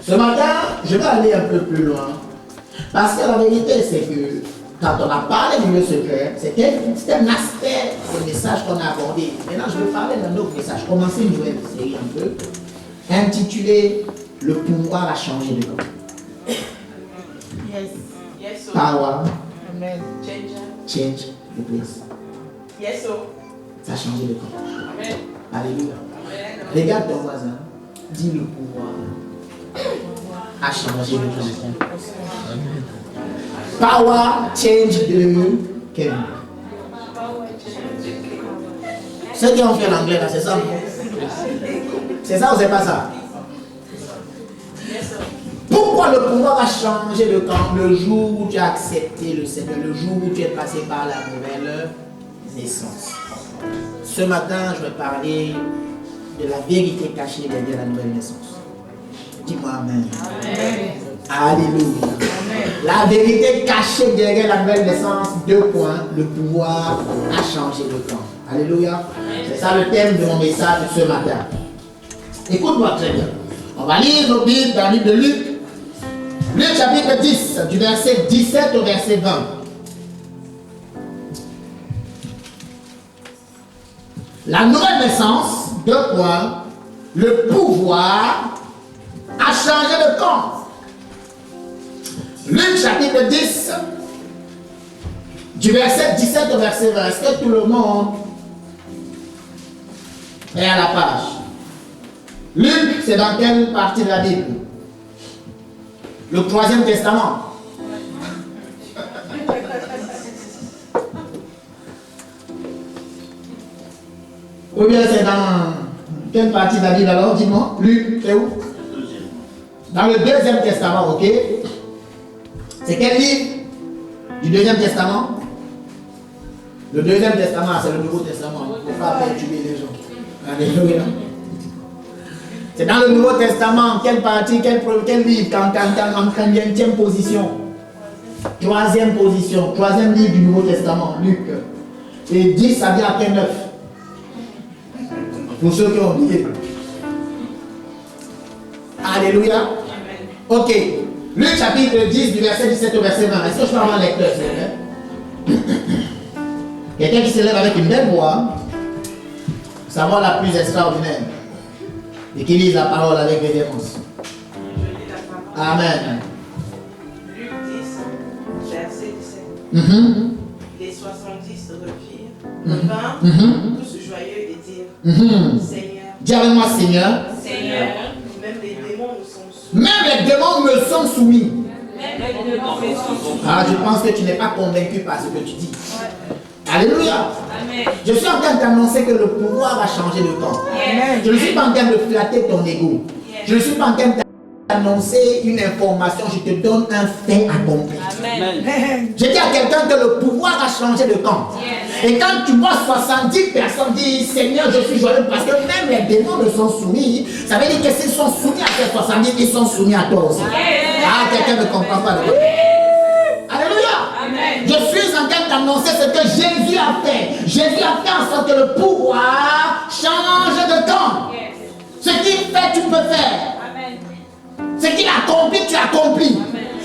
Ce matin, je vais aller un peu plus loin. Parce que la vérité, c'est que quand on a parlé du lieu secret, c'était un aspect du message qu'on a abordé. Maintenant, je vais parler d'un autre message. Commencer une nouvelle série un peu, intitulée Le pouvoir a changé de camp. Yes. Yes, sir. Power. Amen. Change the place. Yes, sir. Ça a changé de camp. Amen. Alléluia. Amen. Regarde ton voisin. Dis le pouvoir a changé de camp. Power change de camp. Ceux qui ont fait l'anglais là, c'est ça? C'est ça ou c'est pas ça? Pourquoi le pouvoir a changé de camp le jour où tu as accepté le Seigneur, le jour où tu es passé par la nouvelle naissance? Ce matin, je vais parler de la vérité cachée derrière la nouvelle naissance. Dis-moi Amen. Amen. Alléluia. Amen. La vérité cachée derrière la nouvelle naissance, 2 points, le pouvoir a changé de camp. Alléluia. C'est ça le thème de mon message de ce matin. Écoute-moi très bien. On va lire nos Bibles dans le livre de Luc. Luc chapitre 10, du verset 17 au verset 20. La nouvelle naissance, 2 points, le pouvoir a changé de camp. Luc chapitre 10, du verset 17 au verset 20. Est-ce que tout le monde est à la page? Luc, c'est dans quelle partie de la Bible? Le 3e Testament. Ou bien c'est dans quelle partie de la Bible alors? Dis-moi. Luc, c'est où? Dans le 2e Testament, ok? C'est quel livre du 2e Testament? Le 2e Testament, c'est le Nouveau Testament. Il ne faut pas perturber les gens. Alléluia. C'est dans le Nouveau Testament, quelle partie, quel livre, en combienième position? 3e position, 3e livre du Nouveau Testament, Luc. Et 10, ça vient après 9. Pour ceux qui ont oublié. Alléluia. Ok. Luc chapitre 10, du verset 17 au verset 20. Est-ce que je peux avoir un lecteur, s'il vous plaît? Quelqu'un qui se lève avec une belle voix, sa voix la plus extraordinaire. Et qui lise la parole avec révérence. Amen. Luc 10, verset 17. Les 70 revinrent, tous joyeux et dirent, Seigneur. Dis avec moi, Seigneur. Seigneur, même les démons nous sont soumis. Même les démons me sont soumis. Même les démons me sont soumis. Ah, je pense que tu n'es pas convaincu par ce que tu dis. Alléluia. Amen. Je suis en train d'annoncer que le pouvoir va changer de camp. Yes. Je ne suis pas en train de flatter ton ego. Je ne suis pas en train d'annoncer une information. Je te donne un fait accompli. Amen. Je dis à quelqu'un que le pouvoir a changé de camp. Yes. Et quand tu vois 70 personnes dire Seigneur, je suis joyeux parce que même les démons me sont soumis, ça veut dire que s'ils sont soumis à ces 70, ils sont soumis à toi aussi. Yes. Ah, quelqu'un ne comprend pas. Alléluia. Amen. Je suis en train d'annoncer ce que Jésus a fait. Jésus a fait en sorte que le pouvoir change de camp. Yes. Ce qu'il fait, tu peux faire. Amen. Ce qu'il a accompli, tu accomplis.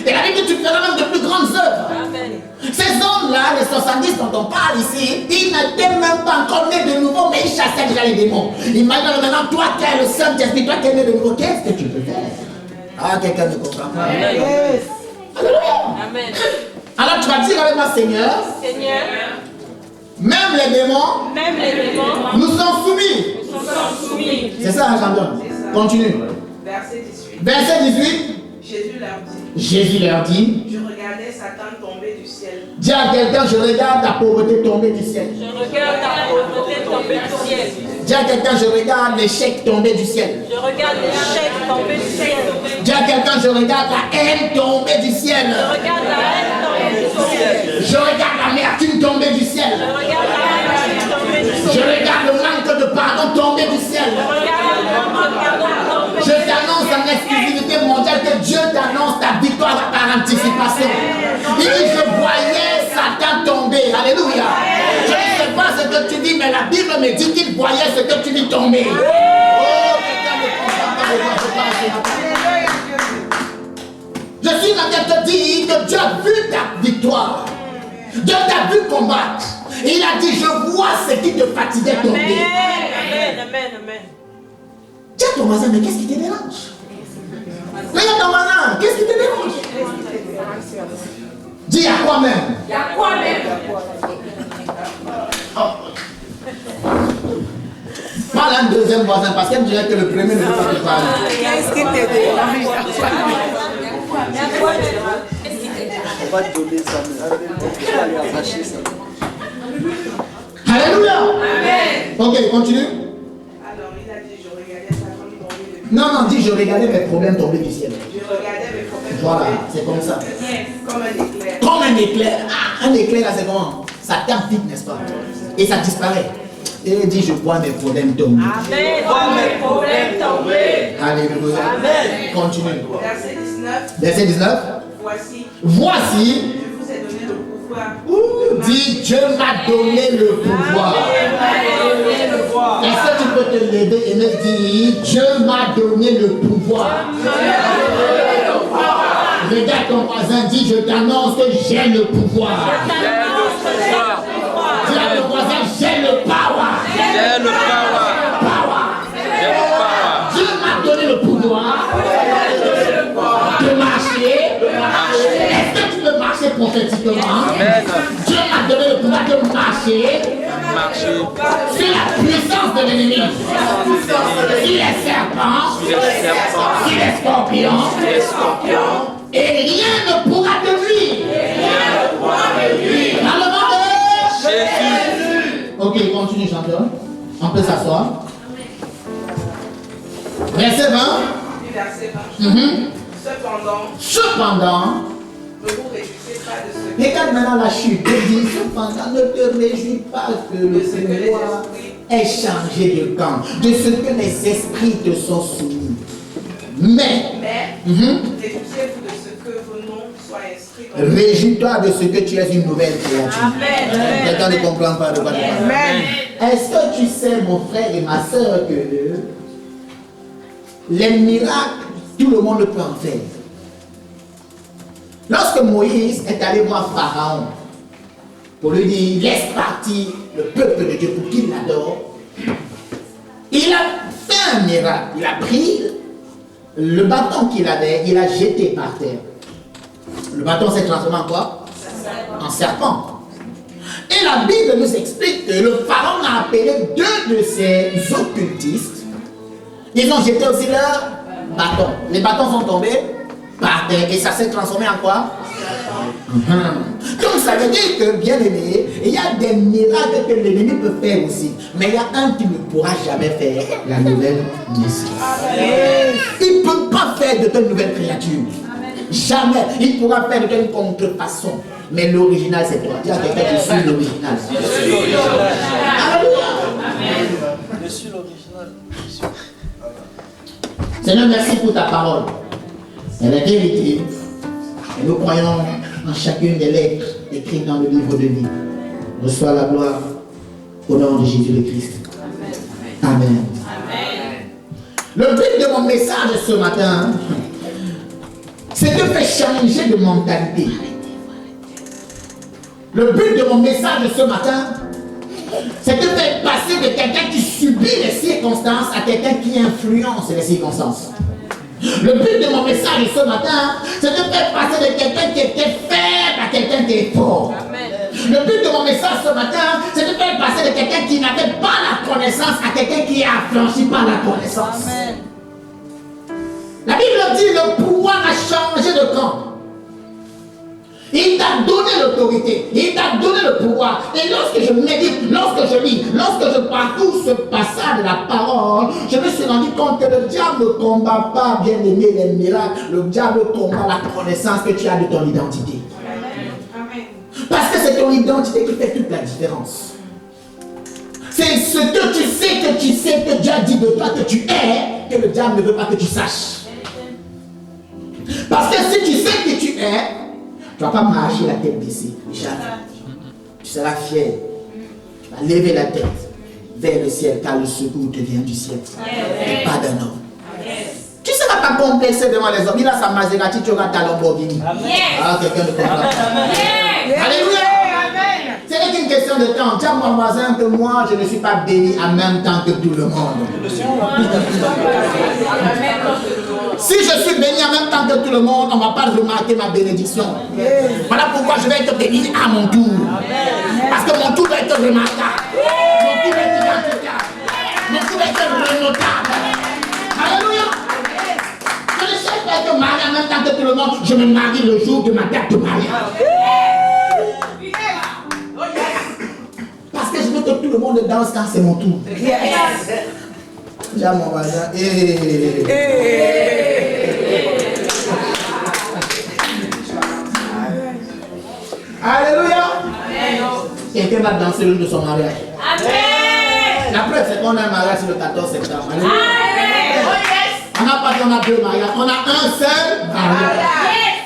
Et la Bible dit tu feras même de plus grandes œuvres. Amen. Ces hommes-là, les 70 dont on parle ici, ils n'étaient même pas encore nés de nouveau, mais ils chassaient déjà les démons. Imagine maintenant, toi qui es le Saint-Esprit, toi qui es né de nouveau, qu'est-ce que tu peux faire? Ah, quelqu'un ne comprend pas. Yes. Alléluia. Amen. Alors tu vas dire avec moi, Seigneur, Seigneur, même les démons même les démons nous sont soumis. nous sont soumis. C'est ça, hein, Jean-John. Continue. Verset 18. Verset 18. Jésus leur dit, Jésus leur dit, je regardais Satan tomber du ciel. dis à quelqu'un, je regarde la pauvreté tomber du ciel. Je regarde la pauvreté tomber du ciel. Dis à quelqu'un, je regarde l'échec tomber du ciel. Je regarde l'échec tomber du ciel. Dis à quelqu'un, je regarde la haine tomber du ciel. Je regarde la haine tomber du ciel. Je regarde l'amertume tomber du ciel. Je regarde la haine tomber du Je ciel. regarde le manque de pardon tomber du ciel. Je regarde le manque de pardon tomber du Je ciel. t'annonce en exclusivité mondiale que Dieu t'annonce ta victoire par anticipation. Il dit, je voyais Satan tomber. Alléluia. Je ne sais pas ce que tu dis, mais la Bible me dit qu'il voyait ce que tu dis tomber. Oh, quelqu'un ne comprend pas de quoi je parle. Je suis en train de te dire que Dieu a vu ta victoire. Dieu t'a vu combattre. Et il a dit, je vois ce qui te fatiguait tomber. Amen, amen, amen. Dis à ton voisin, mais qu'est-ce qui te dérange? Regarde ton voisin, qu'est-ce qui te dérange? Dis à toi-même. Il y a quoi même? Parle à un deuxième voisin parce qu'elle me dirait que le premier ne peut pas te parler. Qu'est-ce qui te dérange? On va te donner ça, mais on va aller arracher ça. Alléluia. Amen. Ok, continue. Alors, il a dit, je regardais sa famille tomber de Non, dis, je regardais mes problèmes tomber du ciel. Je regardais mes problèmes Voilà, tomber c'est comme ça. comme un éclair. Comme un éclair. Ah, un éclair là, c'est comment? Ça tape vite, n'est-ce pas? Et ça disparaît. Et il dit, je vois mes problèmes tomber. Amen. Vois mes problèmes tomber. Alléluia. Amen. Continue. Verset 19. Verset 19. Voici, Voici, je vous ai donné le pouvoir. dit, Dieu m'a donné le pouvoir. Est-ce que tu peux te lever et me dire, Dieu m'a donné le pouvoir? Regarde ton voisin, dis, je t'annonce que j'ai le pouvoir. Dis à ton voisin, j'ai le power. J'ai le power. J'ai le power. Dieu m'a donné le pouvoir de marcher. Est-ce que tu peux marcher prophétiquement? Amen. Dieu m'a donné le pouvoir de marcher Marcher. sur la puissance de l'ennemi, sur les serpents, sur les scorpions, et rien ne pourra te nuire. Dans le nom de Jésus. Ok, continue, chanteur. On peut s'asseoir. Verset 20. Puis verset 20. Cependant, ne vous réjouissez pas de ce regarde maintenant la chute. Il dit, cependant, ne te réjouis pas que le pouvoir ait changé de camp, de ce que les esprits te sont soumis. Mais, réjouissez-vous de ce que vos noms soient inscrits dans le réjouis-toi de ce que tu es une nouvelle créature. Amen. Quelqu'un ne comprend pas de quoi tu parles. Est-ce que tu sais, mon frère et ma soeur, que les miracles, tout le monde peut en faire? Lorsque Moïse est allé voir Pharaon pour lui dire, laisse partir le peuple de Dieu pour qu'il l'adore, il a fait un miracle. Il a pris le bâton qu'il avait, il a jeté par terre. Le bâton s'est transformé en quoi? En serpent. Et la Bible nous explique que le Pharaon a appelé deux de ses occultistes. Ils ont jeté aussi leur bâton. Les bâtons sont tombés par terre et ça s'est transformé en quoi? Donc ça veut dire que, bien aimé, il y a des miracles que l'ennemi peut faire aussi. Mais il y a un qui ne pourra jamais faire, la nouvelle naissance. Il ne peut pas faire de toi une nouvelle créature. Jamais. Il pourra faire de toi une contrefaçon. Mais l'original, c'est toi. Dis à quelqu'un, je suis l'original. Alléluia. Je suis l'original. Seigneur, merci pour ta parole. C'est la vérité. Et nous croyons en chacune des lettres écrites dans le livre de vie. Reçois la gloire au nom de Jésus le Christ. Amen. Le but de mon message ce matin, c'est de faire changer de mentalité. Le but de mon message ce matin, c'est de faire passer de quelqu'un qui subit les circonstances à quelqu'un qui influence les circonstances. Le but de mon message ce matin, c'est de faire passer de quelqu'un qui était faible à quelqu'un qui est fort. Le but de mon message ce matin, c'est de faire passer de quelqu'un qui n'avait pas la connaissance à quelqu'un qui est affranchi par la connaissance. Amen. La Bible dit le pouvoir a changé de camp. Il t'a donné l'autorité, il t'a donné le pouvoir. Et lorsque je médite, lorsque je lis, lorsque je parcours ce passage de la parole, je me suis rendu compte que le diable ne combat pas, bien aimé, les miracles. Le diable combat la connaissance que tu as de ton identité. Parce que c'est ton identité qui fait toute la différence. C'est ce que tu sais que Dieu a dit de toi que tu es, que le diable ne veut pas que tu saches. Parce que si tu sais que tu es, tu ne vas pas marcher la tête baissée. Jamais. Tu seras fier. Tu vas lever la tête vers le ciel car le secours te vient du ciel. Et pas d'un homme. Tu ne seras pas complexé devant les hommes. Il a sa Maserati, tu auras ta Lamborghini. Ah, quelqu'un ne comprend pas. Alléluia. C'est une question de temps. Tiens, mon voisin, que moi, je ne suis pas béni en même temps que tout le monde. Si je suis béni en même temps que tout le monde, on ne va pas remarquer ma bénédiction. Voilà pourquoi je vais être béni à mon tour. Parce que mon tour va être remarquable. Mon tour va être identifiable. Mon tour va être renotable. Alléluia. Je ne cherche pas être marié en même temps que tout le monde. Je me marie le jour de ma date de mariage. Parce que je veux que tout le monde danse quand c'est mon tour. J'ai mon voisin. Alléluia. Quelqu'un va danser le jour de son mariage. Amen. La preuve, c'est qu'on a un mariage le 14 septembre. Alléluia. On n'a pas dit on a deux mariages, on a un seul mariage.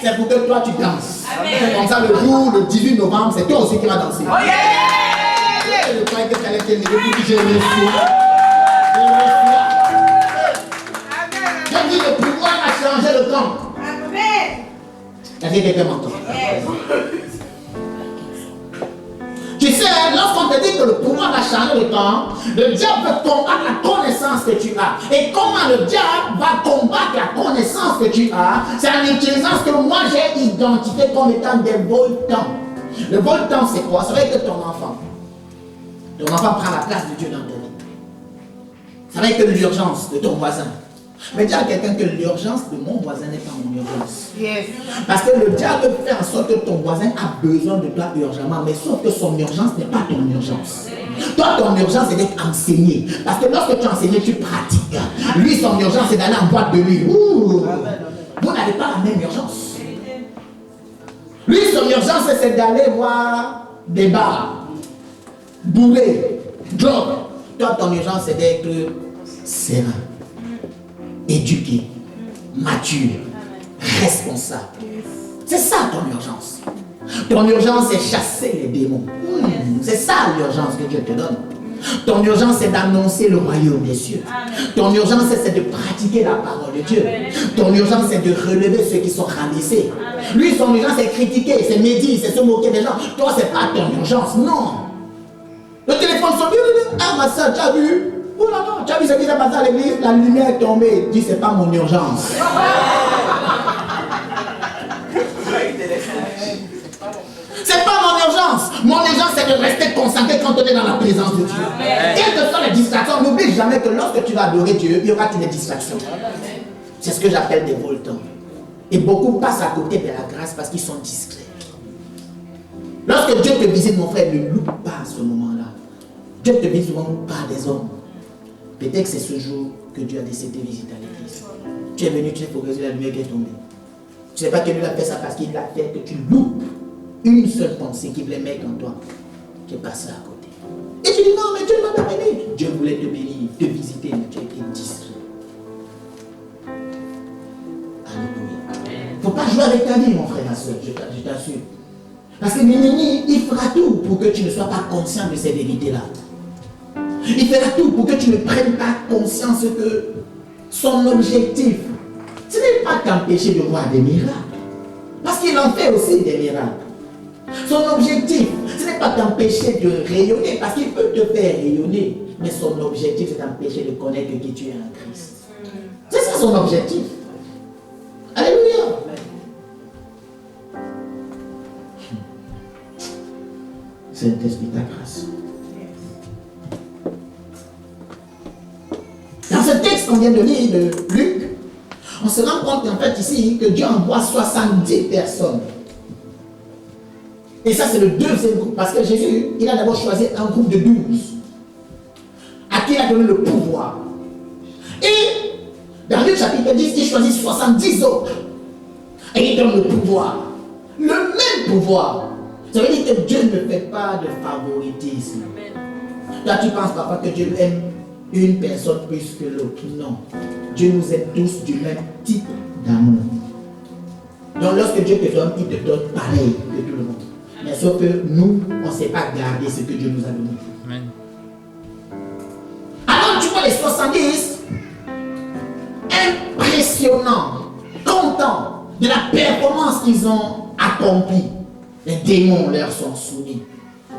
C'est pour que toi tu danses. C'est comme ça le jour, le 18 novembre, c'est toi aussi qui vas danser. Le point que tu allais te lever pour dire je reçois. Je dis le pouvoir a changé le temps. Est-ce que quelqu'un m'entend? Tu sais, lorsqu'on te dit que le pouvoir a changé le temps, le diable veut combattre la connaissance que tu as. Et comment le diable va combattre la connaissance que tu as? C'est en utilisant ce que moi j'ai identifié comme étant des voltants. Le voltant, c'est quoi? Ça veut dire que ton enfant prend la place de Dieu dans ta vie. Ça veut dire que l'urgence de ton voisin. Mais dis à quelqu'un que l'urgence de mon voisin n'est pas mon urgence. Parce que le diable fait en sorte que ton voisin a besoin de toi urgemment, mais sauf que son urgence n'est pas ton urgence. Toi, ton urgence, c'est d'être enseigné. Parce que lorsque tu enseignes, tu pratiques. Lui, son urgence, c'est d'aller en boîte de nuit. Vous n'avez pas la même urgence. Lui, son urgence, c'est d'aller voir des bars, bourrés, drogue. Toi, ton urgence, c'est d'être serein, éduqué, mature, responsable. C'est ça ton urgence. Ton urgence, c'est chasser les démons. C'est ça l'urgence que Dieu te donne. Ton urgence, c'est d'annoncer le royaume des cieux. Ton urgence, c'est de pratiquer la parole de Dieu. Ton urgence, c'est de relever ceux qui sont rabaissés. Lui, son urgence, c'est critiquer, c'est médire, c'est se moquer des gens. Toi, c'est pas ton urgence, non. Le téléphone sonne. Ah, ma soeur, tu as vu? Oh là là, tu as vu ce qui s'est passé à l'église? La lumière est tombée. Dis, c'est pas mon urgence. C'est pas mon urgence. Mon urgence, c'est de rester concentré quand on est dans la présence de Dieu. Quelles que soient les distractions, n'oublie jamais que lorsque tu vas adorer Dieu, il y aura des distractions. C'est ce que j'appelle des voltants. Et beaucoup passent à côté de la grâce parce qu'ils sont discrets. Lorsque Dieu te visite, mon frère, ne loupe pas ce moment-là. Dieu te visite souvent par des hommes. Peut-être que c'est ce jour que Dieu a décidé de visiter à l'église. Tu es venu, tu sais, pour que la lumière qui est tombée. Tu ne sais pas que Dieu a fait ça parce qu'il a fait que tu loupes une seule pensée qui voulait mettre en toi. Tu es passé à côté. Et tu dis non, mais Dieu ne m'a pas béni. Dieu voulait te bénir, te visiter, mais tu as été distrait. Alléluia. Il ne faut pas jouer avec ta vie, mon frère, ma soeur, je t'assure. Parce que Nénéni, il fera tout pour que tu ne sois pas conscient de ces vérités-là. Il fera tout pour que tu ne prennes pas conscience que son objectif, ce n'est pas t'empêcher de voir des miracles. Parce qu'il en fait aussi des miracles. Son objectif, ce n'est pas t'empêcher de rayonner, parce qu'il peut te faire rayonner. Mais son objectif, c'est t'empêcher de connaître qui tu es en Christ. C'est ça son objectif. Alléluia. Saint-Esprit, ta grâce. Dans ce texte qu'on vient de lire de Luc, on se rend compte en fait ici que Dieu envoie 70 personnes. Et ça c'est le deuxième groupe, parce que Jésus, il a d'abord choisi un groupe de 12, à qui il a donné le pouvoir. Et dans Luc chapitre 10, il choisit 70 autres, et il donne le pouvoir. Le même pouvoir. Ça veut dire que Dieu ne fait pas de favoritisme. Là tu penses parfois que Dieu aime une personne plus que l'autre. Non. Dieu nous aime tous du même type d'amour. Donc lorsque Dieu te donne, il te donne pareil que tout le monde. Mais sauf que nous, on ne sait pas garder ce que Dieu nous a donné. Amen. Alors tu vois les 70, impressionnants. positionnant, contents de la performance qu'ils ont accomplie. Les démons leur sont soumis.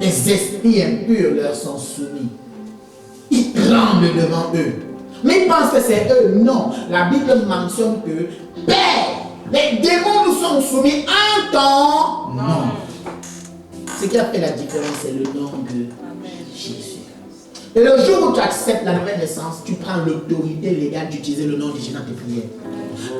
Les esprits impurs leur sont soumis. Ils tremblent devant eux. Mais ils pensent que c'est eux. Non. La Bible mentionne que Père, les démons nous sont soumis en ton nom. Ce qui a fait la différence, c'est le nom de Jésus. Et le jour où tu acceptes la nouvelle naissance, tu prends l'autorité légale d'utiliser le nom de Jésus dans tes prières.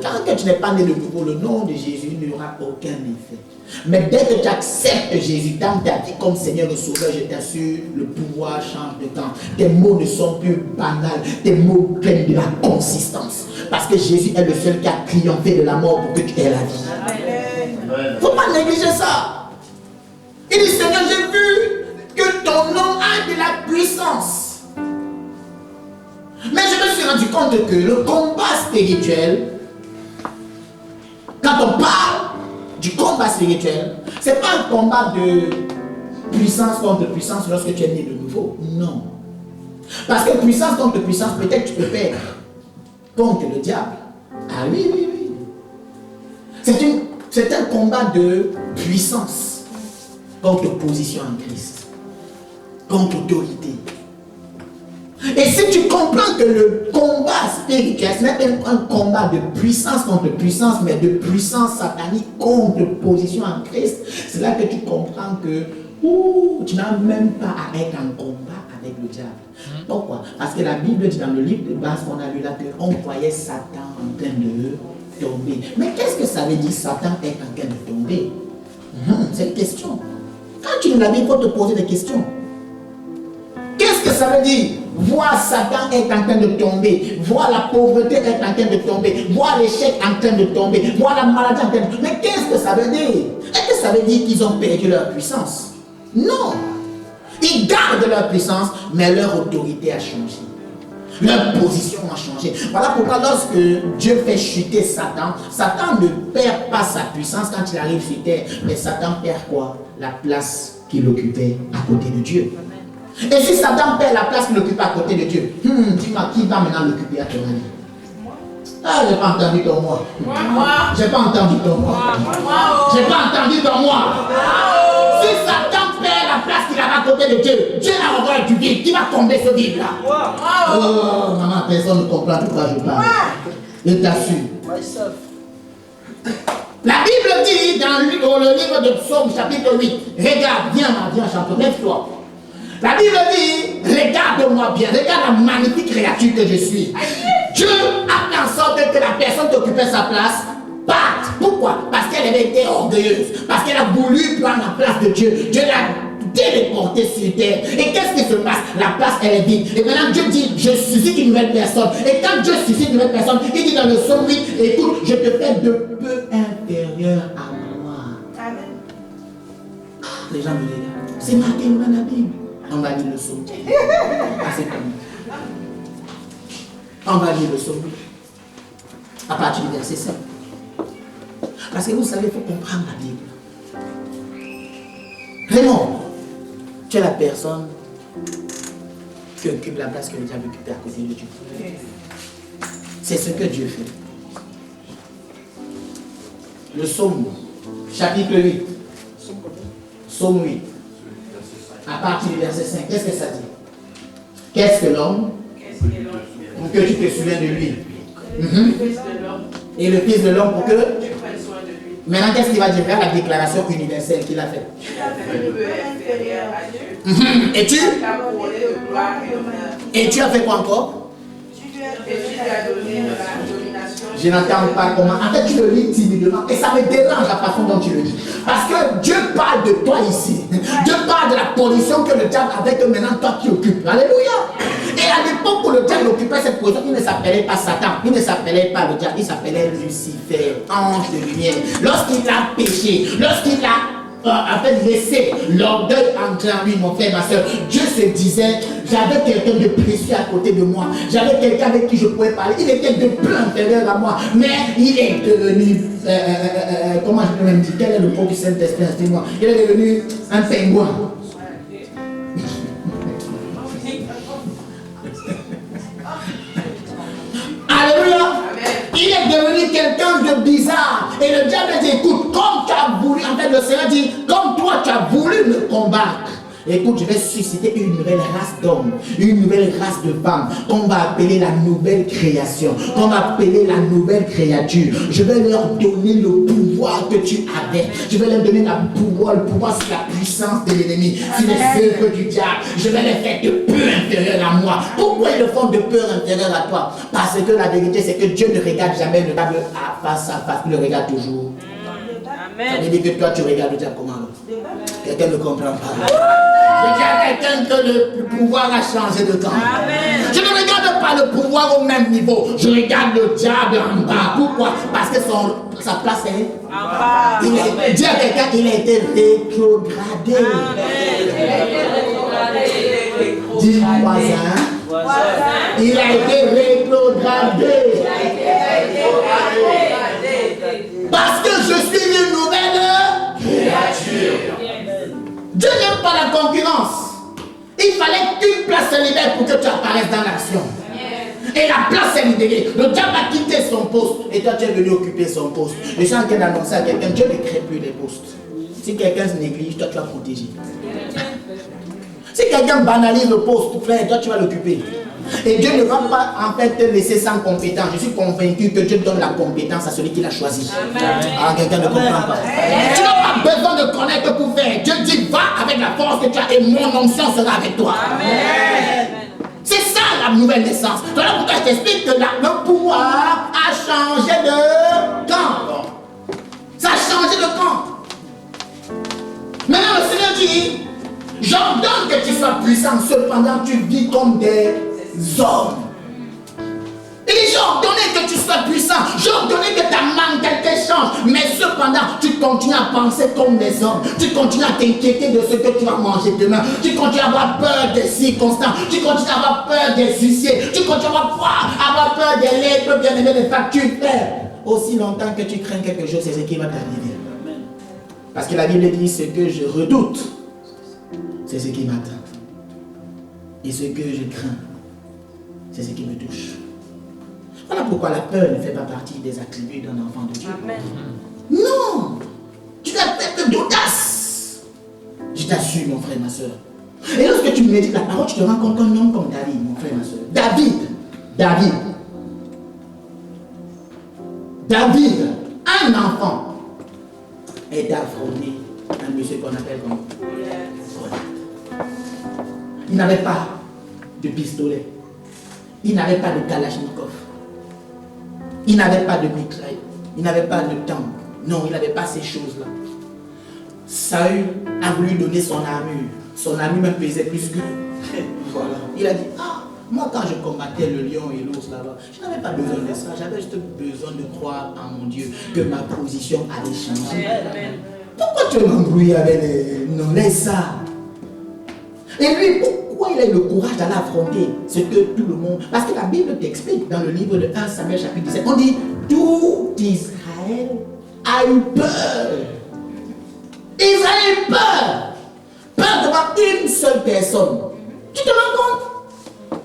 Tant que tu n'es pas né de nouveau, le nom de Jésus n'aura aucun effet. Mais dès que tu acceptes Jésus dans ta vie comme Seigneur et Sauveur, je t'assure, le pouvoir change de temps. Tes mots ne sont plus banals, tes mots prennent de la consistance. Parce que Jésus est le seul qui a triomphé de la mort pour que tu aies la vie. Il ne faut pas négliger ça. Il dit, Seigneur, j'ai vu que ton nom a de la puissance. Mais je me suis rendu compte que le combat spirituel, quand on parle du combat spirituel, ce n'est pas un combat de puissance contre puissance lorsque tu es né de nouveau. Non. Parce que puissance contre puissance, peut-être tu peux perdre contre le diable. Ah oui, oui, oui. C'est un combat de puissance contre position en Christ, contre autorité. Et si tu comprends que le combat spirituel, ce n'est pas un combat de puissance contre puissance, mais de puissance satanique contre position en Christ, c'est là que tu comprends que tu n'as même pas à être en combat avec le diable. Pourquoi? Parce que la Bible dit dans le livre de base qu'on a lu là qu'on voyait Satan en train de tomber. Mais qu'est-ce que ça veut dire Satan est en train de tomber? C'est une question. Quand tu lis la Bible, il faut te poser des questions. Qu'est-ce que ça veut dire? Voir Satan est en train de tomber. Voir la pauvreté est en train de tomber. Voir l'échec en train de tomber. Voir la maladie en train de tomber. Mais qu'est-ce que ça veut dire? Est-ce que ça veut dire qu'ils ont perdu leur puissance? Non. Ils gardent leur puissance, mais leur autorité a changé. Leur position a changé. Voilà pourquoi lorsque Dieu fait chuter Satan, Satan ne perd pas sa puissance quand il arrive sur terre. Mais Satan perd quoi? La place qu'il occupait à côté de Dieu. Et si Satan perd la place qu'il occupait à côté de Dieu, dis-moi, qui va maintenant l'occuper à ton avis? Ah, j'ai pas entendu ton moi. J'ai pas entendu ton moi. J'ai pas entendu ton moi. Si Satan perd la place qu'il avait à côté de Dieu, Dieu a envoyé du vide. Qui va tomber ce vide là? Oh, maman, personne ne comprend de quoi je parle. Je t'assure. La Bible dit dans le livre de Psaume chapitre 8, regarde, viens chanteur, lève-toi. La Bible dit, regarde-moi bien, regarde la magnifique créature que je suis. Dieu a fait en sorte que la personne qui occupait sa place parte. Pourquoi? Parce qu'elle avait été orgueilleuse. Parce qu'elle a voulu prendre la place de Dieu. Dieu l'a téléportée sur terre. Et qu'est-ce qui se passe? La place, elle est vide. Et maintenant, Dieu dit, je suscite une nouvelle personne. Et quand Dieu suscite une nouvelle personne, il dit dans le psaume 8, écoute, je te fais de peu inférieur à moi. Amen. Les gens me regardent. C'est marqué dans la Bible. On va lire le psaume. On va lire le psaume à partir du verset 5. Parce que vous savez, il faut comprendre la Bible. Vraiment, tu es la personne qui occupe la place que le diable occupait à côté de Dieu. C'est ce que Dieu fait. Le psaume, chapitre 8. Psaume 8. À partir du verset 5, qu'est-ce que ça dit? Qu'est-ce que l'homme? Pour que tu te souviens de lui. Et le Fils de l'homme pour que? Maintenant, qu'est-ce qu'il va dire? Vers la déclaration universelle qu'il a faite. Et tu as fait quoi encore? Je n'entends pas comment. En fait, tu le lis timidement et ça me dérange la façon dont tu le dis. Parce que Dieu parle de toi ici. Dieu parle de la position que le diable avait que maintenant toi tu occupes. Alléluia. Et à l'époque où le diable occupait cette position, il ne s'appelait pas Satan, il ne s'appelait pas le diable, il s'appelait Lucifer, ange de lumière. Lorsqu'il a péché, lorsqu'il a laissé l'orgueil entrer en lui, mon frère, ma soeur, Dieu se disait, j'avais quelqu'un de précieux à côté de moi, j'avais quelqu'un avec qui je pouvais parler, il était de peu inférieur à moi, mais il est devenu, comment je peux même dire, quel est le mot du Saint-Esprit, moi, il est devenu un pingouin. Alléluia. Il est devenu Et le diable dit, écoute, comme tu as voulu, en fait le Seigneur dit, comme toi tu as voulu me combattre, écoute, je vais susciter une nouvelle race d'hommes, une nouvelle race de femmes, qu'on va appeler la nouvelle création, qu'on va appeler la nouvelle créature. Je vais leur donner le pouvoir que tu avais. Je vais leur donner le pouvoir sur la puissance de l'ennemi, sur les œuvres du diable. Je vais les faire de peu inférieurs à moi. Pourquoi ils le font de peur inférieure à toi? Parce que la vérité, c'est que Dieu ne regarde jamais le diable face à face, il le regarde toujours. Ça veut dire que toi, tu regardes le diable comment? Quelqu'un ne comprend pas. Je dis à quelqu'un que le pouvoir a changé de camp. Je ne regarde pas le pouvoir au même niveau. Je regarde le diable en bas. Pourquoi? Parce que sa place est en bas. Dis à quelqu'un qu'il a été rétrogradé. Dis voisin. Il a été rétrogradé. Parce que je suis une nouvelle créature. Dieu n'aime pas la concurrence. Il fallait qu'une place se libère pour que tu apparaisses dans l'action. Et la place est libérée. Le diable a quitté son poste. Et toi, tu es venu occuper son poste. Je suis en train d'annoncer à quelqu'un, Dieu ne crée plus les postes. Si quelqu'un se néglige, toi, tu vas protéger. Si quelqu'un banalise le poste, frère, toi, tu vas l'occuper. Et Dieu ne va pas en fait te laisser sans compétence. Je suis convaincu que Dieu donne la compétence à celui qui l'a choisi. Ah, quelqu'un ne comprend pas. Tu n'as pas besoin de connaître pour faire. Dieu dit, va avec la force que tu as et mon onction sera avec toi. C'est ça la nouvelle naissance. Voilà pourquoi je t'explique que le pouvoir a changé de camp. Ça a changé de camp. Maintenant le Seigneur dit, j'ordonne que tu sois puissant, cependant tu vis comme des hommes. Il dit, j'ai ordonné que tu sois puissant, j'ai ordonné que ta mentalité change, mais cependant tu continues à penser comme des hommes, tu continues à t'inquiéter de ce que tu vas manger demain, tu continues à avoir peur des circonstances, tu continues à avoir peur des huissiers, tu continues à avoir peur des lettres bien aimées, des factures. Aussi longtemps que tu crains quelque chose, c'est ce qui va t'arriver. Parce que la Bible dit, ce que je redoute, c'est ce qui m'attend. Et ce que je crains, c'est ce qui me touche. Voilà pourquoi la peur ne fait pas partie des attributs d'un enfant de Dieu. Amen. Non! Tu dois être d'audace. Je t'assure, mon frère, ma soeur. Et lorsque tu médites la parole, tu te rends compte qu'un homme comme David, mon frère, ma soeur. David, un enfant, est affronté un monsieur qu'on appelle comme Goliath. Il n'avait pas de pistolet. Il n'avait pas de kalachnikov. Il n'avait pas de mitraille. Il n'avait pas de tank. Non, il n'avait pas ces choses-là. Saül a voulu donner son armure. Son armure même pesait plus que. Voilà. Il a dit, moi quand je combattais le lion et l'ours là-bas, je n'avais pas besoin de ça. J'avais juste besoin de croire en mon Dieu que ma position allait changer. Pourquoi tu m'embrouilles avec les... Non, laisse ça. Et lui, pourquoi il a eu le courage d'aller affronter ce que tout le monde... Parce que la Bible t'explique dans le livre de 1 Samuel chapitre 17, on dit, tout Israël a eu peur. Israël a eu peur. Peur devant une seule personne. Tu te rends compte?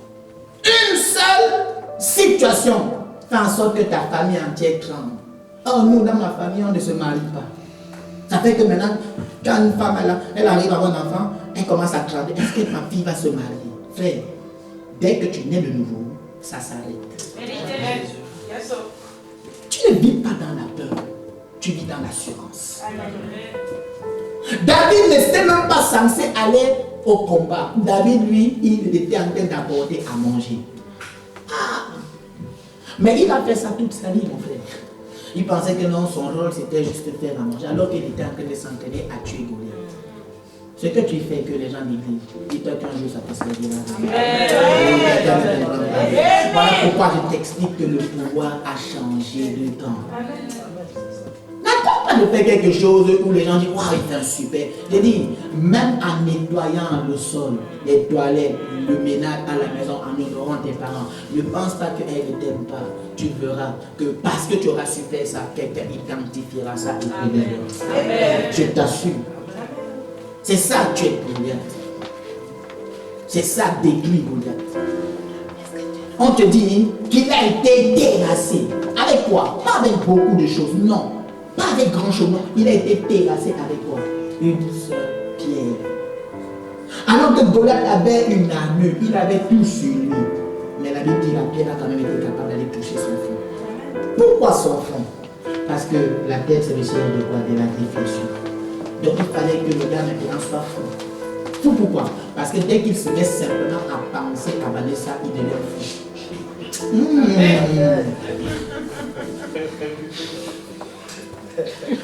Une seule situation fait en sorte que ta famille entière tremble. Oh, nous, dans ma famille, on ne se marie pas. Ça fait que maintenant, quand une femme elle arrive à avoir un enfant, elle commence à trembler. Est-ce que ma fille va se marier? Frère, dès que tu nais de nouveau, ça s'arrête. Tu ne vis pas dans la peur, tu vis dans l'assurance. David n'était même pas censé aller au combat. David, lui, il était en train d'apporter à manger. Mais il a fait ça toute sa vie, mon frère. Il pensait que non, son rôle c'était juste faire à manger, alors qu'il était en train de s'entraîner à tuer Goliath. Ce que tu fais que les gens négligent, dis-toi qu'un jour ça peut se servir. Voilà pourquoi je t'explique que le pouvoir a changé de temps. N'attends pas de faire quelque chose où les gens disent waouh, il fait un super. Je dis, même en nettoyant le sol, les toilettes, le ménage à la maison, en honorant tes parents, ne pense pas qu'elle ne t'aime pas. Tu verras que parce que tu auras su faire ça, quelqu'un identifiera ça et te donnera. Je t'assure. C'est ça que tu es Goliath. C'est ça détruit Goliath. On te dit qu'il a été terrassé. Avec quoi? Pas avec beaucoup de choses, non. avec grand chemin. Il a été terrassé avec quoi? Une seule pierre. Alors que Goliath avait une armure, il avait tout sur lui. Mais la Bible dit que la pierre a quand même été capable d'aller toucher son front. Pourquoi son front? Parce que la tête, c'est le signe de quoi? De la réflexion. Donc il fallait que le gars maintenant soit fou. Fou pourquoi? Parce que dès qu'il se met simplement à penser à Vanessa, il devient fou.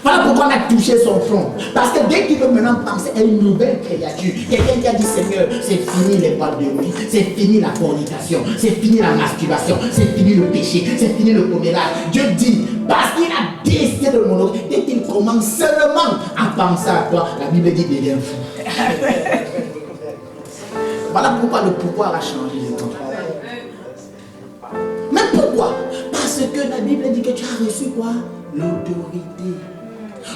Voilà pourquoi on a touché son front. Parce que dès qu'il veut maintenant penser à une nouvelle créature, quelqu'un qui a dit Seigneur, c'est fini les boîtes de nuit, c'est fini la fornication, c'est fini la masturbation, c'est fini le péché, c'est fini le commérage. Dieu dit, parce qu'il a décidé de l'honorer, dès qu'il commence seulement à penser à toi, la Bible dit devient fou. Voilà pourquoi le pouvoir a changé de temps. Mais pourquoi? Parce que la Bible dit que tu as reçu quoi? L'autorité.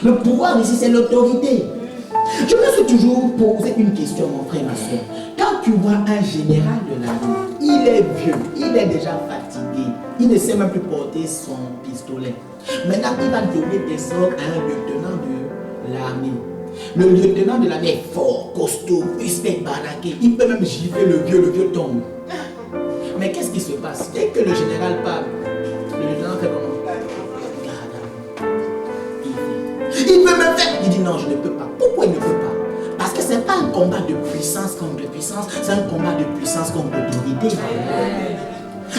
Le pouvoir ici, c'est l'autorité. Je me suis toujours posé une question, mon frère, ma soeur. Quand tu vois un général de l'armée, il est vieux, il est déjà fatigué, il ne sait même plus porter son pistolet. Maintenant, il va donner des ordres à un lieutenant de l'armée. Le lieutenant de l'armée est fort, costaud, respect, baraqué. Il peut même gifler le vieux tombe. Mais qu'est-ce qui se passe? Dès que le général parle, le lieutenant fait comment? Il peut même faire. Il dit non, je ne peux pas. Pourquoi il ne peut pas? Parce que ce n'est pas un combat de puissance contre puissance, c'est un combat de puissance contre autorité.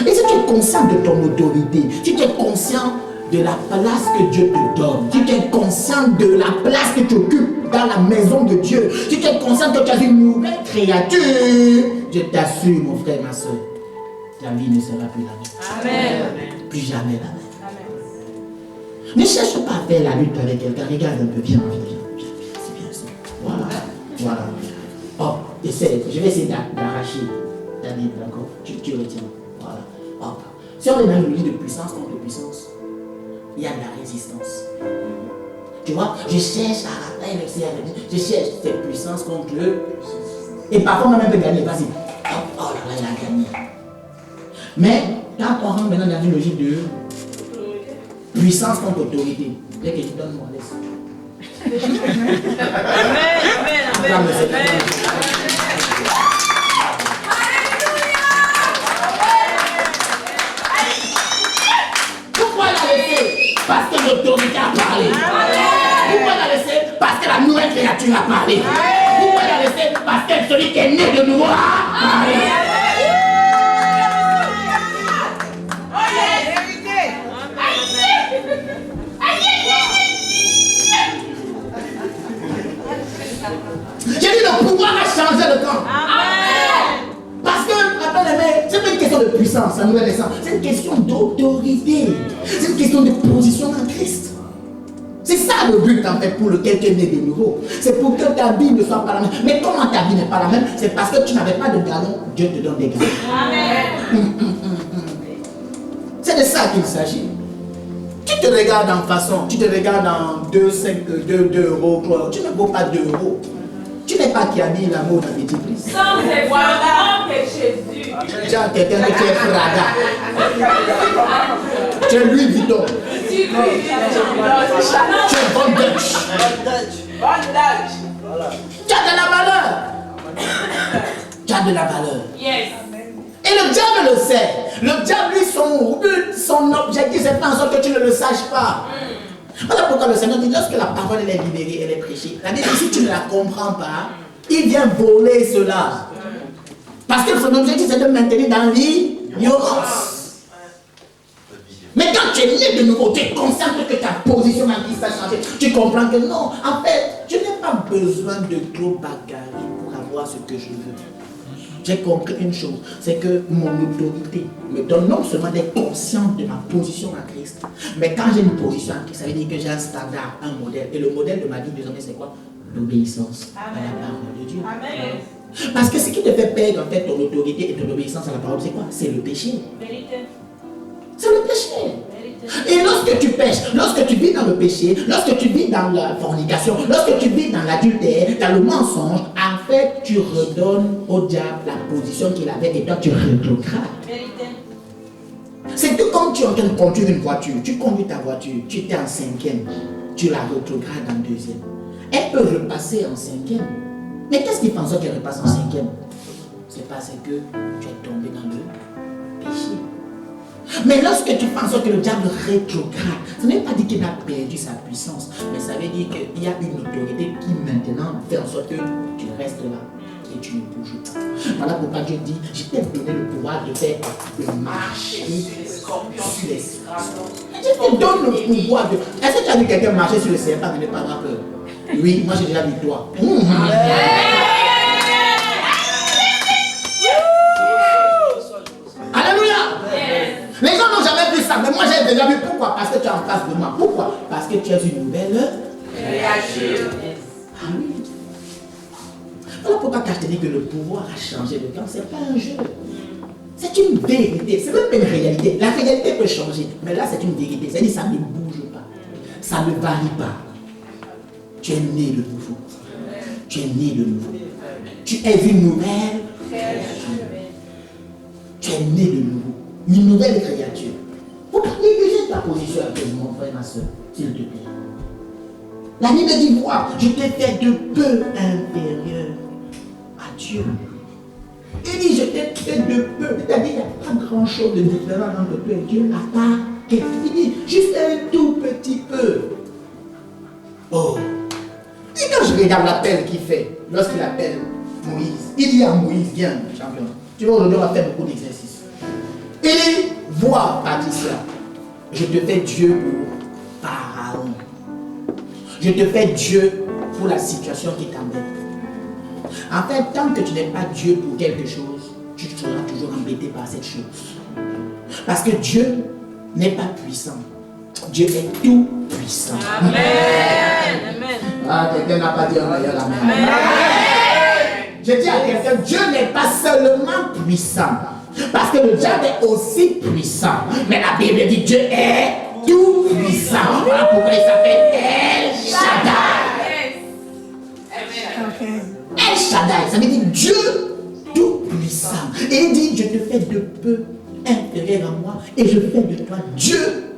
Et si tu es conscient de ton autorité, si tu es conscient de la place que Dieu te donne, si tu es conscient de la place que tu occupes dans la maison de Dieu, si tu es conscient que tu as une nouvelle créature, je t'assure, mon frère, ma soeur, ta vie ne sera plus la même. Amen. Plus jamais la même. Ne cherche pas à faire la lutte avec quelqu'un. Regarde un peu, viens, c'est bien ça. Voilà. Oh, essaie, je vais essayer d'arracher ta Bible, d'accord? Tu retiens. Voilà. Hop. Si on est dans une lutte de puissance contre puissance, il y a de la résistance. Tu vois, je cherche à atteindre je cherche cette puissance contre eux. Et parfois, on a même peut gagner. Vas-y. Oh là là, il a gagné. Mais quand on rentre maintenant dans une logique de puissance contre autorité. Dès que tu donnes mon laisse. Amen. Pourquoi la laisser? Parce que l'autorité a parlé. Pourquoi la laisser? Parce que la nouvelle créature a parlé. Pourquoi la laisser? Parce que celui qui est né de nouveau a parlé. J'ai dit le pouvoir a changé le camp. Amen. Parce que, c'est pas une question de puissance, la nouvelle naissance. C'est une question d'autorité. C'est une question de position en Christ. C'est ça le but en fait pour lequel tu es né de nouveau. C'est pour que ta vie ne soit pas la même. Mais comment ta vie n'est pas la même? C'est parce que tu n'avais pas de galon, Dieu te donne des galons. Amen. C'est de ça qu'il s'agit. Tu te regardes en façon, tu te regardes en 2 euros, tu ne vaux pas 2 euros. Tu n'es pas qui habille l'amour dans petit prix. Sans effort que Jésus. Tu as quelqu'un que tu es Prada. Tu es Louis Vuitton. Tu es bondage. Tu as de la valeur. Tu as de la valeur. Yes. Et le diable le sait. Le diable, lui, son but, son objectif, c'est pas en sorte que tu ne le saches pas. Voilà pourquoi le Seigneur dit, lorsque la parole elle est libérée, elle est prêchée. C'est-à-dire que si tu ne la comprends pas, il vient voler cela. Parce que son objectif, c'est de maintenir dans l'ignorance. Mais quand tu es né de nouveau, tu es conscient que ta position en Christ a changé. Tu comprends que non, en fait, je n'ai pas besoin de trop bagarrer pour avoir ce que je veux. J'ai compris une chose, c'est que mon autorité me donne non seulement d'être conscient de ma position en Christ, mais quand j'ai une position en Christ, ça veut dire que j'ai un standard, un modèle. Et le modèle de ma vie désormais, c'est quoi? L'obéissance à la parole de Dieu. Amen. Parce que ce qui te fait perdre en fait ton autorité et ton obéissance à la parole, c'est quoi? C'est le péché. C'est le péché. Et lorsque tu pêches, lorsque tu vis dans le péché, lorsque tu vis dans la fornication, lorsque tu vis dans l'adultère, dans le mensonge, en fait, tu redonnes au diable la position qu'il avait et toi tu rétrogrades. C'est que quand tu es en train de conduire une voiture, tu conduis ta voiture, tu étais en 5e. tu la rétrogrades en deuxième. Elle peut repasser en cinquième. Mais qu'est-ce qui fait en sorte qu'elle repasse en cinquième? C'est parce que tu es tombé dans le péché. Mais lorsque tu penses que le diable rétrograde, ce n'est pas dit qu'il a perdu sa puissance, mais ça veut dire qu'il y a une autorité qui maintenant fait en sorte que tu restes là et tu ne bouges pas. Voilà pourquoi Dieu dit, je t'ai donné le pouvoir de faire marcher sur les scorpions. Je te donne le pouvoir de... Est-ce que tu as vu quelqu'un marcher sur le serpent et ne pas avoir peur? Oui, moi j'ai déjà vu toi. Les gens n'ont jamais vu ça, mais moi j'ai déjà vu. Pourquoi? Parce que tu es en face de moi. Pourquoi? Parce que tu es une nouvelle créature. Ah oui. Voilà pourquoi quand je te dis que le pouvoir a changé de camp, ce n'est pas un jeu. C'est une vérité, c'est même pas une réalité. La réalité peut changer, mais là c'est une vérité. C'est-à-dire ça ne bouge pas, ça ne varie pas. Tu es né de nouveau. Tu es né de nouveau. Tu es une nouvelle créature. Tu es né de nouveau. Une nouvelle créature. Faut pas négliger ta position avec mon frère, ma soeur, s'il te plaît. La Bible dit, vois, je t'ai fait de peu inférieur à Dieu. Il dit, je t'ai fait de peu. C'est-à-dire, il n'y a pas grand-chose de différent entre toi et Dieu, à part qu'il dit, juste un tout petit peu. Oh. Et quand je regarde l'appel qu'il fait, lorsqu'il appelle Moïse, il dit à Moïse, viens, champion. Tu vois, aujourd'hui, on va faire beaucoup d'exercices. Il dit, vois, Patricia, je te fais Dieu pour Pharaon. Je te fais Dieu pour la situation qui t'embête. En fait, tant que tu n'es pas Dieu pour quelque chose, tu seras toujours embêté par cette chose. Parce que Dieu n'est pas puissant. Dieu est tout puissant. Amen. Ah, quelqu'un n'a pas dit un meilleur amen. Amen. Je dis à quelqu'un, Dieu n'est pas seulement puissant. Parce que le diable est aussi puissant. Mais la Bible dit Dieu est tout puissant. Voilà pourquoi il s'appelle El Shaddai. El Shaddai, ça veut dire Dieu tout puissant. Et il dit, je te fais de peu inférieur à moi et je fais de toi Dieu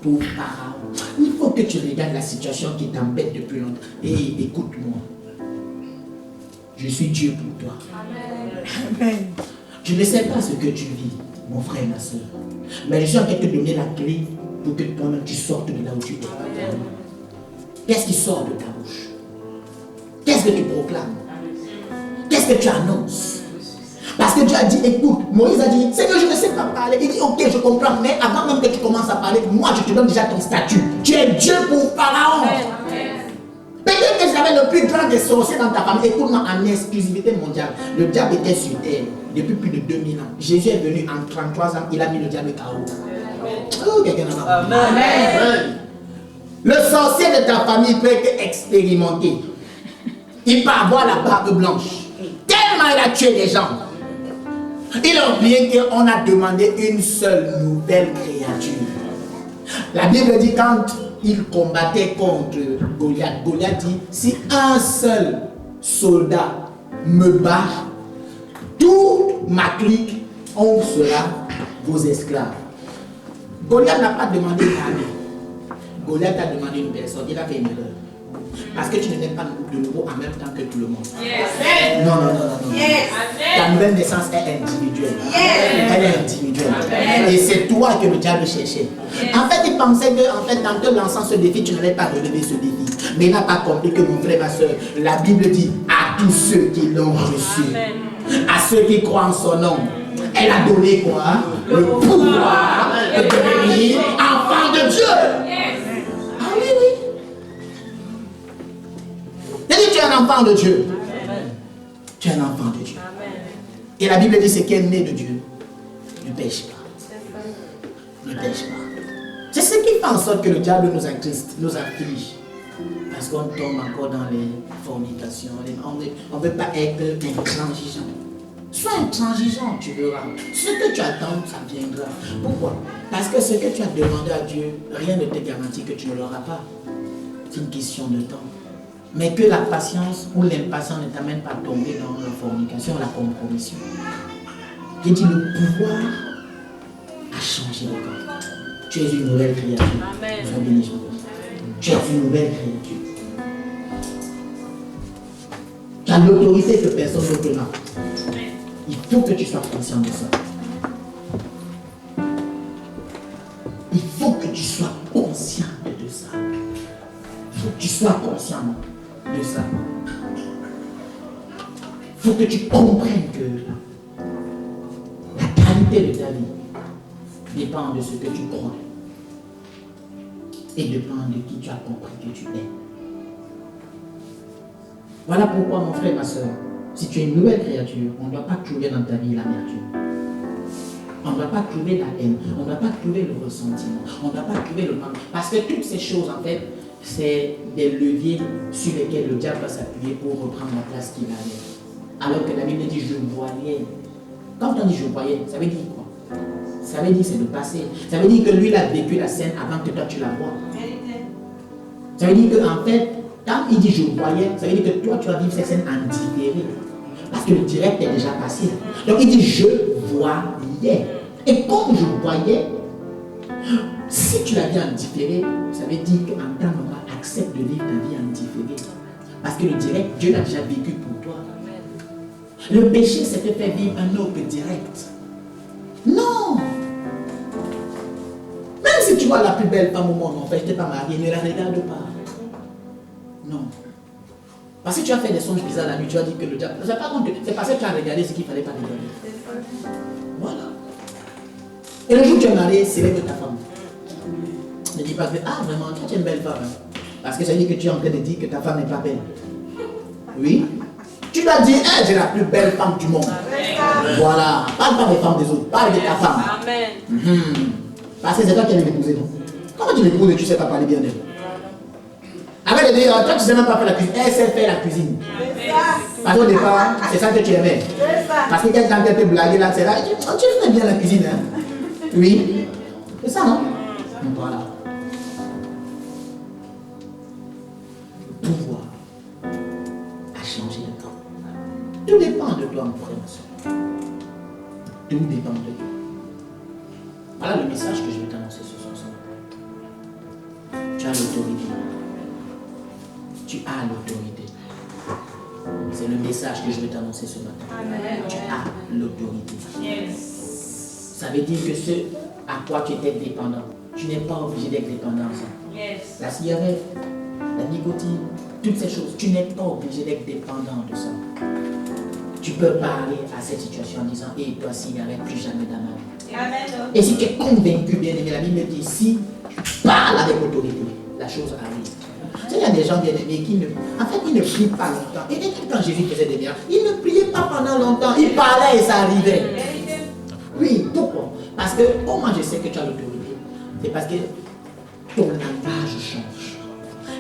pour Pharaon. Il faut que tu regardes la situation qui t'embête depuis longtemps. Et écoute-moi. Je suis Dieu pour toi. Amen. Je ne sais pas ce que tu vis, mon frère et ma soeur. Mais je suis en train de te donner la clé pour que toi-même tu sortes de là où tu es. Qu'est-ce qui sort de ta bouche? Qu'est-ce que tu proclames? Qu'est-ce que tu annonces? Parce que Dieu a dit, écoute, Moïse a dit, Seigneur, je ne sais pas parler. Il dit, ok, je comprends, mais avant même que tu commences à parler, moi je te donne déjà ton statut. Tu es Dieu pour Pharaon. Peut-être que j'avais le plus grand des sorciers dans ta famille. Écoute-moi, en exclusivité mondiale, le diable était sur terre depuis plus de 2000 ans. Jésus est venu en 33 ans, il a mis le diable KO. Oh, quelqu'un en a. Amen. Le sorcier de ta famille peut être expérimenté. Il peut avoir la barbe blanche. Tellement il a tué des gens. Il a oublié qu'on a demandé une seule nouvelle créature. La Bible dit quand il combattait contre Goliath, Goliath dit, si un seul soldat me bat, toute ma clique, on sera vos esclaves. Goliath n'a pas demandé une armée. Goliath a demandé une personne. Il a fait une erreur. Parce que tu n'es pas de nouveau en même temps que tout le monde. Yes. Non. Yes. Ta nouvelle naissance est individuelle. Yes. Elle est individuelle. Amen. Et c'est toi que le diable cherchait. Yes. En fait, il pensait que en te lançant ce défi, tu n'allais pas relever ce défi. Mais il n'a pas compris que mon frère, ma soeur, la Bible dit à tous ceux qui l'ont reçu, à ceux qui croient en son nom, elle a donné quoi? Le pouvoir de devenir enfant de Dieu. Yes. Ah oui. Tu es un enfant de Dieu. Amen. Tu es un enfant de Dieu. Amen. Et la Bible dit ce qui est né de Dieu ne pêche pas. Ne pêche pas. C'est ce qui fait en sorte que le diable nous attriste, nous afflige. Parce qu'on tombe encore dans les fornications. On ne veut pas être intransigeant. Sois intransigeant, tu verras. Ce que tu attends, ça viendra. Pourquoi? Parce que ce que tu as demandé à Dieu, rien ne te garantit que tu ne l'auras pas. C'est une question de temps. Mais que la patience ou l'impatience ne t'amène pas à tomber dans la fornication, la compromission. J'ai dit le pouvoir a changé le corps. Tu es une nouvelle créature. Amen. Sois béni, Jean. Tu es une nouvelle créature. Tu as l'autorité que personne d'autre n'a. Il faut que tu sois conscient de ça. Il faut que tu sois conscient de ça. Il faut que tu sois conscient de ça. Il faut que tu comprennes que la qualité de ta vie dépend de ce que tu crois et dépend de qui tu as compris que tu es. Voilà pourquoi, mon frère, ma soeur, si tu es une nouvelle créature, on ne doit pas trouver dans ta vie l'amertume. On ne doit pas trouver la haine. On ne doit pas trouver le ressentiment. On ne doit pas trouver le manque. Parce que toutes ces choses, en fait, c'est des leviers sur lesquels le diable va s'appuyer pour reprendre la place qu'il avait. Alors que la Bible dit je voyais. Quand on dit je voyais, ça veut dire quoi? Ça veut dire c'est le passé. Ça veut dire que lui, il a vécu la scène avant que toi tu la vois. Ça veut dire qu'en fait, quand il dit je voyais, ça veut dire que toi tu vas vivre cette scène en différé. Parce que le direct est déjà passé. Donc il dit je voyais. Et comme je voyais, si tu la vis en différé, ça veut dire qu'en temps normal, accepte de vivre ta vie en différé. Parce que le direct, Dieu l'a déjà vécu pour toi. Le péché, c'est de faire vivre un autre direct. Non! Même si tu vois la plus belle femme au monde, en fait, je ne t'ai pas mariée, ne la regarde pas. Non. Parce que tu as fait des songes bizarres la nuit, tu as dit que le diable. C'est parce que tu as regardé ce qu'il ne fallait pas regarder. Voilà. Et le jour où tu es marié, célèbre ta femme. Ne dis pas que, ah vraiment, tu es une belle femme. Hein. Parce que ça veut dire que tu es en train de dire que ta femme n'est pas belle. Oui. Tu dois dire, hey, j'ai la plus belle femme du monde. Voilà. Parle pas des femmes des autres, parle de ta femme. Amen. Parce que c'est toi qui as l'épousé, non? Comment tu l'épouses et tu ne sais pas parler bien d'elle? Avec les deux, toi tu ne sais même pas faire la cuisine. Elle sait faire la cuisine. Parce qu'au départ, c'est ça que tu aimais. Parce que quand elle te blaguait là, c'est là, tu fais bien la cuisine. Hein? Oui. C'est ça, non? Voilà. Le pouvoir a changé de temps. Tout dépend de toi, mon frère, ma soeur. Tout dépend de toi. Voilà le message que je vais t'annoncer ce soir. Tu as l'autorité. Tu as l'autorité. C'est le message que je vais t'annoncer ce matin. Amen. Tu as l'autorité. Yes. Ça veut dire que ce à quoi tu étais dépendant, tu n'es pas obligé d'être dépendant à ça. Yes. La cigarette, la nicotine, toutes ces choses, tu n'es pas obligé d'être dépendant de ça. Tu peux parler à cette situation en disant, et toi cigarette, plus jamais dans ma vie. Amen. Et si tu es convaincu, bien aimé, la Bible dit, si tu parles avec autorité, la chose arrive. Tu sais, il y a des gens bien aimés qui ne, en fait, ils ne prient pas longtemps. Et quand Jésus faisait des miracles, il ne priait pas pendant longtemps, il parlait et ça arrivait. Oui, pourquoi? Parce que, comment je sais que tu as l'autorité? C'est parce que ton langage change.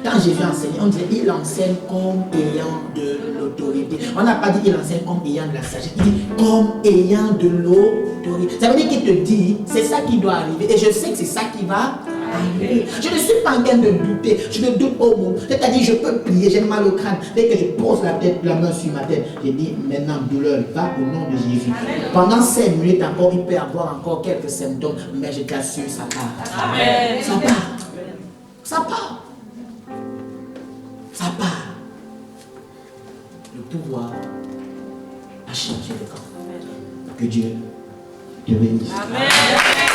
Quand Jésus enseignait, on disait il enseigne comme ayant de l'autorité. On n'a pas dit il enseigne comme ayant de la sagesse. Il dit comme ayant de l'autorité. Ça veut dire qu'il te dit c'est ça qui doit arriver. Et je sais que c'est ça qui va arriver. Je ne suis pas en train de douter. Je ne doute pas au monde. C'est-à-dire je peux prier, j'ai mal au crâne. Dès que je pose la main sur ma tête, je dis maintenant douleur, va au nom de Jésus. Pendant 5 minutes encore, il peut avoir encore quelques symptômes. Mais je t'assure, ça part. Amen. Ça part. Ça part. Ça part. Le pouvoir a changé le camp. Que Dieu te bénisse. Amen.